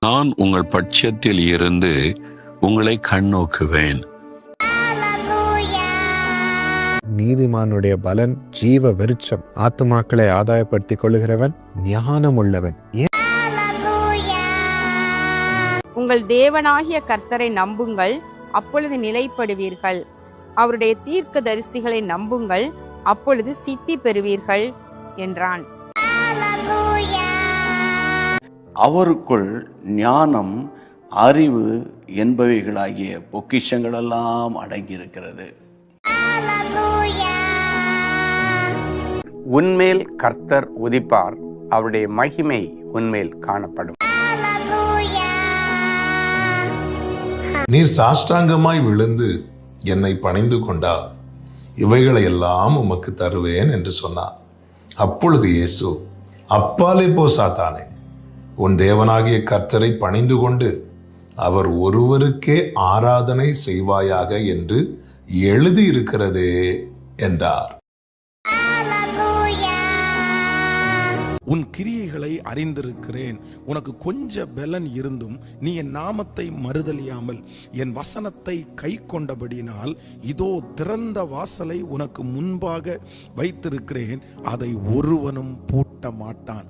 நான் உங்கள் பட்சத்தில் இருந்து உங்களை கண்ணோக்குவேன். நீதிமானுடைய பலன் ஜீவ விருட்சம். ஆத்துமாக்களை ஆதாயப்படுத்திக் கொள்ளுகிறவன் ஞானம் உள்ளவன். உங்கள் தேவனாகிய கர்த்தரை நம்புங்கள், அப்பொழுது நிலைப்படுவீர்கள். அவருடைய தீர்க்க தரிசிகளை நம்புங்கள், அப்பொழுது சித்தி பெறுவீர்கள் என்றான். அவருக்குள் ஞானம், அறிவு என்பவைகளாகிய பொக்கிஷங்களெல்லாம் அடங்கியிருக்கிறது. உன்மேல் கர்த்தர் உதிப்பார், அவருடைய மகிமை உன்மேல் காணப்படும். நீர் சாஷ்டாங்கமாய் விழுந்து என்னை பணிந்து கொண்டால் இவைகளை எல்லாம் உமக்கு தருவேன் என்று சொன்னார். அப்பொழுது இயேசு, அப்பாலே போ சாத்தானே, உன் தேவனாகிய கர்த்தரை பணிந்து கொண்டு அவர் ஒருவருக்கே ஆராதனை செய்வாயாக என்று எழுதியிருக்கிறதே என்றார். உன் கிரியைகளை அறிந்திருக்கிறேன். உனக்கு கொஞ்ச பலன் இருந்தும் நீ என் நாமத்தை மறுதலியாமல் என் வசனத்தை கை கொண்டபடினால் இதோ திறந்த வாசலை உனக்கு முன்பாக வைத்திருக்கிறேன், அதை ஒருவனும் பூட்ட மாட்டான்.